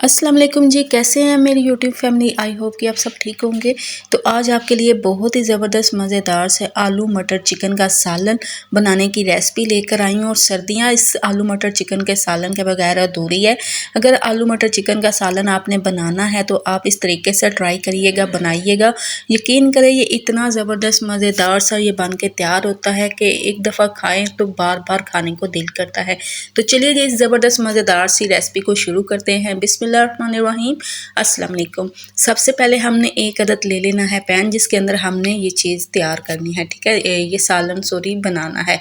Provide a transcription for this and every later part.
अस्सलाम वालेकुम जी, कैसे हैं मेरी यूट्यूब फैमिली। आई होप कि आप सब ठीक होंगे। तो आज आपके लिए बहुत ही ज़बरदस्त मज़ेदार से आलू मटर चिकन का सालन बनाने की रेसिपी लेकर आई हूँ। और सर्दियाँ इस आलू मटर चिकन के सालन के बगैर अधूरी है। अगर आलू मटर चिकन का सालन आपने बनाना है तो आप इस तरीके से ट्राई करिएगा, बनाइएगा। यकीन करें ये इतना ज़बरदस्त मज़ेदार सा ये बन के तैयार होता है कि एक दफ़ा खाएँ तो बार बार खाने को दिल करता है। तो चलिए इस ज़बरदस्त मज़ेदार सी रेसिपी को शुरू करते हैं। बिस्मिल्लाहिर्रहमानिर्रहीम। अस्सलाम वालेकुम। सबसे पहले हमने एक अदद ले लेना है पैन, जिसके अंदर हमने ये चीज़ तैयार करनी है। ठीक है, ये सालन सॉरी बनाना है।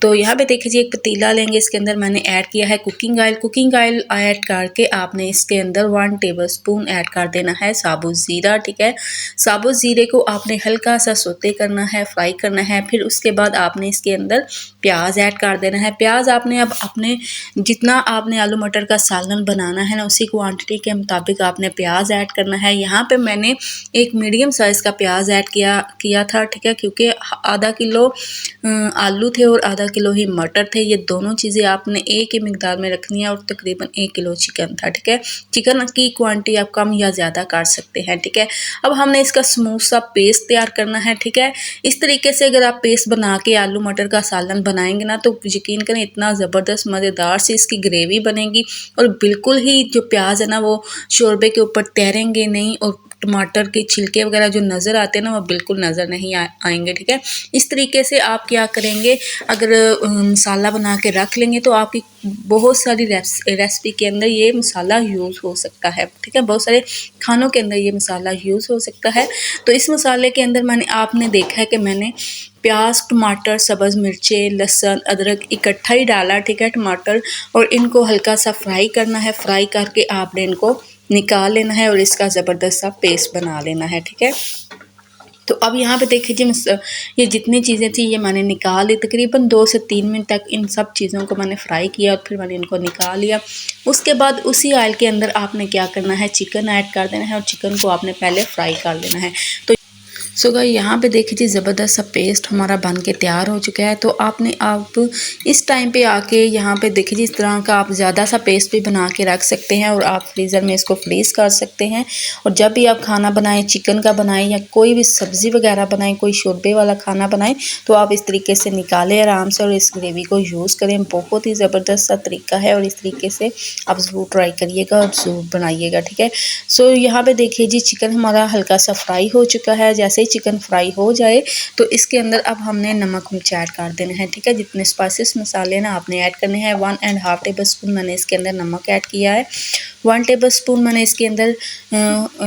तो यहाँ पे देखिए एक पतीला लेंगे, इसके अंदर मैंने ऐड किया है cooking oil. Cooking oil add करके आपने इसके अंदर 1 टेबलस्पून ऐड कर देना है साबुत ज़ीरा। ठीक है, साबुत ज़ीरे को आपने हल्का सा सोते करना है, फ्राई करना है। फिर उसके बाद आपने इसके अंदर प्याज ऐड कर देना है। प्याज आपने अब अपने जितना आपने आलू मटर का सालन बनाना है ना, उसी क्वांटिटी के मुताबिक आपने प्याज ऐड करना है। यहाँ पे मैंने एक मीडियम साइज़ का प्याज ऐड किया था। ठीक है, क्योंकि आधा किलो आलू थे और आधा किलो ही मटर थे। ये दोनों चीज़ें आपने एक ही मिकदार में रखनी है। और तकरीबन 1 किलो चिकन था। ठीक है, चिकन की क्वांटिटी आप कम या ज़्यादा कर सकते हैं। ठीक है, अब हमने इसका स्मूथ सा पेस्ट तैयार करना है। ठीक है, इस तरीके से अगर आप पेस्ट बना के आलू मटर का सालन बनाएंगे ना, तो यकीन करें इतना ज़बरदस्त मज़ेदार सी इसकी ग्रेवी बनेगी। और बिल्कुल ही जो प्याज है ना वो शोरबे के ऊपर तैरेंगे नहीं, और टमाटर के छिलके वगैरह जो नज़र आते हैं ना वो बिल्कुल नज़र नहीं आएंगे। ठीक है, इस तरीके से आप क्या करेंगे, अगर मसाला बना के रख लेंगे तो आपकी बहुत सारी रेसिपी के अंदर ये मसाला यूज़ हो सकता है। ठीक है, बहुत सारे खानों के अंदर ये मसाला यूज़ हो सकता है। तो इस मसाले के अंदर आपने देखा है कि मैंने प्याज, टमाटर, सब्ज़ मिर्चें, लहसुन, अदरक इकट्ठा ही डाला। ठीक है, टमाटर, और इनको हल्का सा फ्राई करना है। फ्राई करके आपने इनको निकाल लेना है और इसका ज़बरदस्त सा पेस्ट बना लेना है। ठीक है, तो अब यहाँ पे देखिए जी ये जितनी चीज़ें थी ये मैंने निकाल ली। तकरीबन 2 से 3 मिनट तक इन सब चीज़ों को मैंने फ्राई किया और फिर मैंने इनको निकाल लिया। उसके बाद उसी ऑयल के अंदर आपने क्या करना है, चिकन ऐड कर देना है और चिकन को आपने पहले फ्राई कर लेना है। तो सो गाइस यहाँ पे देखिए जी ज़बरदस्त सा पेस्ट हमारा बन के तैयार हो चुका है। तो आप इस टाइम पे आके यहाँ पे देखिए जी इस तरह का आप ज़्यादा सा पेस्ट भी बना के रख सकते हैं और आप फ्रीज़र में इसको फ्रीज़ कर सकते हैं। और जब भी आप खाना बनाएं, चिकन का बनाएं या कोई भी सब्ज़ी वगैरह बनाएं, कोई शोरबे वाला खाना बनाएं, तो आप इस तरीके से निकालें आराम से और इस ग्रेवी को यूज़ करें। बहुत ही ज़बरदस्त सा तरीका है और इस तरीके से आप ज़रूर ट्राई करिएगा और ज़रूर बनाइएगा। ठीक है, सो यहाँ पे देखिए जी चिकन हमारा हल्का सा फ्राई हो चुका है। जैसे चिकन फ्राई हो जाए तो इसके अंदर अब हमने नमक मिर्च ऐड कर देना है। ठीक है, जितने स्पाइसेस मसाले ना आपने ऐड करने हैं। 1.5 टेबलस्पून मैंने इसके अंदर नमक ऐड किया है। 1 टेबलस्पून मैंने इसके अंदर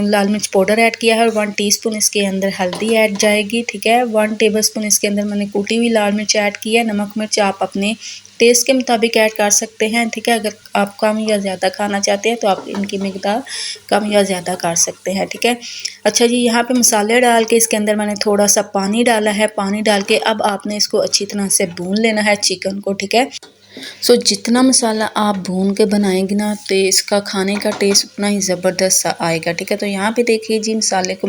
लाल मिर्च पाउडर ऐड किया है और 1 टीस्पून इसके अंदर हल्दी ऐड जाएगी। ठीक है, 1 टेबलस्पून इसके अंदर मैंने कूटी हुई लाल मिर्च ऐड की है। नमक मिर्च आप अपने टेस्ट के मुताबिक ऐड कर सकते हैं। ठीक है, अगर आप कम या ज़्यादा खाना चाहते हैं तो आप इनकी मिकदार कम या ज़्यादा कर सकते हैं। ठीक है, अच्छा जी यहाँ पे मसाले डाल के इसके अंदर मैंने थोड़ा सा पानी डाला है। पानी डाल के अब आपने इसको अच्छी तरह से भून लेना है चिकन को। ठीक है, सो जितना मसाला आप भून के बनाएंगे ना तो इसका खाने का टेस्ट उतना ही ज़बरदस्त सा आएगा। ठीक है, तो यहाँ पे देखिए जी मसाले को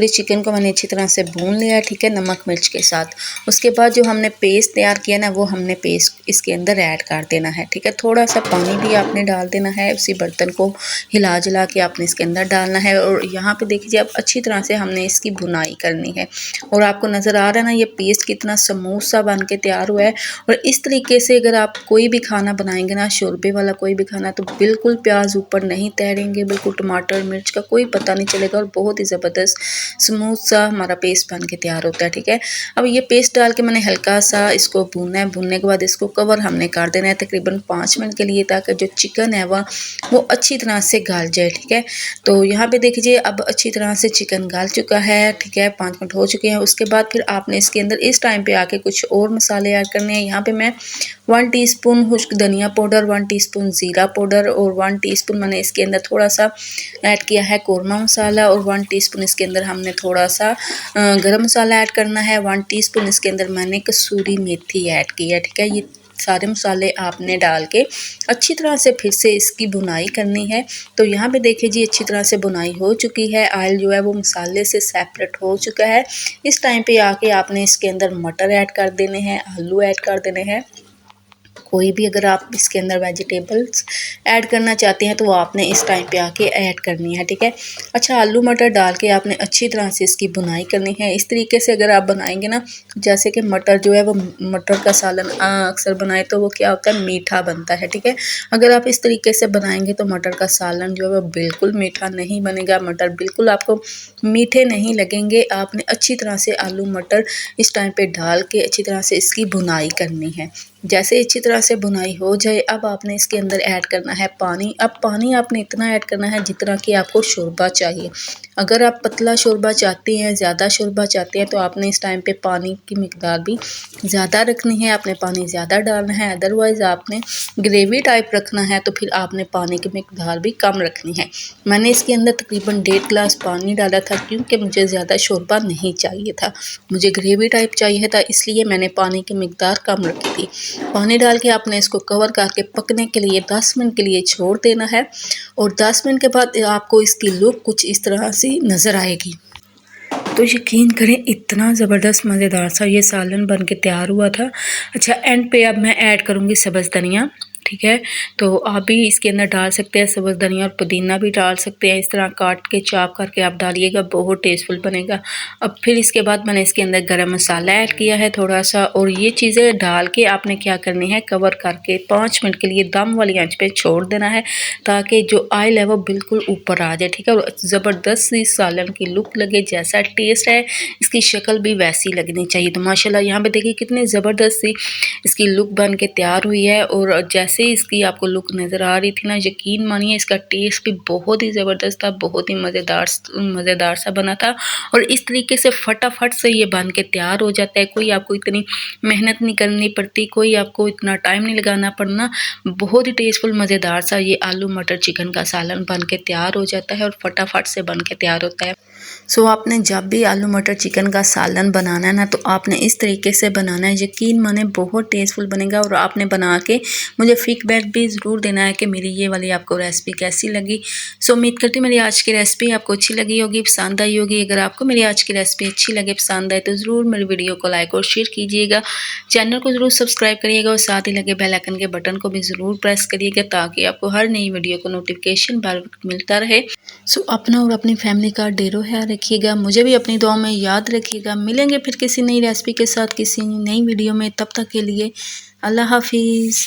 चिकन को मैंने अच्छी तरह से भून लिया है। ठीक है, नमक मिर्च के साथ। उसके बाद जो हमने पेस्ट तैयार किया ना वो हमने पेस्ट इसके अंदर ऐड कर देना है। ठीक है, थोड़ा सा पानी भी आपने डाल देना है। उसी बर्तन को हिला जुला के आपने इसके अंदर डालना है। और यहाँ पे देखिए अब अच्छी तरह से हमने इसकी भुनाई करनी है। और आपको नज़र आ रहा है ना ये पेस्ट कितना स्मूथ सा बन के तैयार हुआ है। और इस तरीके से अगर आप कोई भी खाना बनाएंगे ना, शोरबे वाला कोई भी खाना, तो बिल्कुल प्याज ऊपर नहीं तैरेंगे, बिल्कुल टमाटर मिर्च का कोई पता नहीं चलेगा और बहुत ही ज़बरदस्त स्मूथ सा हमारा पेस्ट बन के तैयार होता है। ठीक है, अब ये पेस्ट डाल के मैंने हल्का सा इसको भूनना है। भूनने के बाद इसको कवर हमने कर देना है तकरीबन 5 मिनट के लिए, ताकि जो चिकन है वो अच्छी तरह से गल जाए। ठीक है, तो यहाँ पे देखिए अब अच्छी तरह से चिकन गल चुका है। ठीक है, 5 मिनट हो चुके हैं। उसके बाद फिर आपने इसके अंदर इस टाइम पे आके कुछ और मसाले ऐड करने हैं। यहाँ पे मैं 1 टीस्पून खुश्क धनिया पाउडर, 1 टीस्पून ज़ीरा पाउडर और 1 टीस्पून मैंने इसके अंदर थोड़ा सा ऐड किया है कौरमा मसाला और 1 टीस्पून इसके अंदर हमने थोड़ा सा गरम मसाला ऐड करना है। 1 टीस्पून इसके अंदर मैंने कसूरी मेथी ऐड की है। ठीक है, ये सारे मसाले आपने डाल के अच्छी तरह से फिर से इसकी भुनाई करनी है। तो यहाँ पे देखिए जी अच्छी तरह से भुनाई हो चुकी है। ऑयल जो है वो मसाले से सेपरेट हो चुका है। इस टाइम पे आके आपने इसके अंदर मटर ऐड कर देने हैं, आलू ऐड कर देने हैं। कोई भी अगर आप इसके अंदर वेजिटेबल्स ऐड करना चाहते हैं तो वो आपने इस टाइम पे आके ऐड करनी है, ठीक है। अच्छा, आलू मटर डाल के आपने अच्छी तरह से इसकी भुनाई करनी है। इस तरीके से अगर आप बनाएंगे ना, जैसे कि मटर जो है वो मटर का सालन अक्सर बनाए तो वो क्या होता है, मीठा बनता है, ठीक है। अगर आप इस तरीके से बनाएंगे तो मटर का सालन जो है वो बिल्कुल मीठा नहीं बनेगा, मटर बिल्कुल आपको मीठे नहीं लगेंगे। आपने अच्छी तरह से आलू मटर इस टाइम पे डाल के अच्छी तरह से इसकी भुनाई करनी है। जैसे अच्छी तरह से भुनाई हो जाए, अब आपने इसके अंदर ऐड करना है पानी। अब पानी आपने इतना ऐड करना है जितना कि आपको शोरबा चाहिए। अगर आप पतला शोरबा चाहते हैं, ज़्यादा शोरबा चाहते हैं, तो आपने इस टाइम पे पानी की मिकदार भी ज़्यादा रखनी है, आपने पानी ज़्यादा डालना है। अदरवाइज़ आपने ग्रेवी टाइप रखना है तो फिर आपने पानी की मिकदार भी कम रखनी है। मैंने इसके अंदर तकरीबन 1.5 गिलास पानी डाला था क्योंकि मुझे ज़्यादा शोरबा नहीं चाहिए था, मुझे ग्रेवी टाइप चाहिए था, इसलिए मैंने पानी की मिकदार कम रखी थी। पानी डाल के आपने इसको कवर करके पकने के लिए 10 मिनट के लिए छोड़ देना है और 10 मिनट के बाद आपको इसकी लुक कुछ इस तरह से नज़र आएगी। तो यकीन करें इतना ज़बरदस्त मज़ेदार सा ये सालन बन के तैयार हुआ था। अच्छा, एंड पे अब मैं ऐड करूँगी सब्ज़ धनिया, ठीक है। तो आप भी इसके अंदर डाल सकते हैं, सब्ज़ धनिया और पुदीना भी डाल सकते हैं। इस तरह काट के चॉप करके आप डालिएगा, बहुत टेस्टफुल बनेगा। अब फिर इसके बाद मैंने इसके अंदर गरम मसाला ऐड किया है थोड़ा सा, और ये चीज़ें डाल के आपने क्या करनी है, कवर करके 5 मिनट के लिए दम वाली आंच पे छोड़ देना है ताकि जो ऑयल है वो बिल्कुल ऊपर आ जाए, ठीक है। और ज़बरदस्त सी सालन की लुक लगे, जैसा टेस्ट है इसकी शक्ल भी वैसी लगनी चाहिए। तो माशाल्लाह यहाँ पे देखिए कितनी ज़बरदस्त सी इसकी लुक बन के तैयार हुई है। और जैसे इसकी आपको लुक नज़र आ रही थी ना, यकीन मानिए इसका टेस्ट भी बहुत ही ज़बरदस्त था, बहुत ही मज़ेदार सा बना था। और इस तरीके से फटाफट से ये बन के तैयार हो जाता है, कोई आपको इतनी मेहनत नहीं करनी पड़ती, कोई आपको इतना टाइम नहीं लगाना पड़ना। बहुत ही टेस्टफुल मज़ेदार सा ये आलू मटर चिकन का सालन बन के तैयार हो जाता है और फटाफट से बन के तैयार होता है। सो आपने जब भी आलू मटर चिकन का सालन बनाना है ना, तो आपने इस तरीके से बनाना है, यकीन माने बहुत टेस्टफुल बनेगा। और आपने बना के मुझे फीडबैक भी ज़रूर देना है कि मेरी ये वाली आपको रेसिपी कैसी लगी। सो उम्मीद करती हूँ मेरी आज की रेसिपी आपको अच्छी लगी होगी, पसंद आई होगी। अगर आपको मेरी आज की रेसिपी अच्छी लगे, पसंद आए, तो ज़रूर मेरी वीडियो को लाइक और शेयर कीजिएगा, चैनल को ज़रूर सब्सक्राइब करिएगा और साथ ही लगे बेल आइकन के बटन को भी ज़रूर प्रेस करिएगा ताकि आपको हर नई वीडियो को नोटिफिकेशन बार वक्त मिलता रहे। सो अपना और अपनी फैमिली का ढेरों ख्याल रखिएगा, मुझे भी अपनी दुआ में याद रखिएगा। मिलेंगे फिर किसी नई रेसिपी के साथ किसी नई वीडियो में, तब तक के लिए अल्लाह हाफिज़।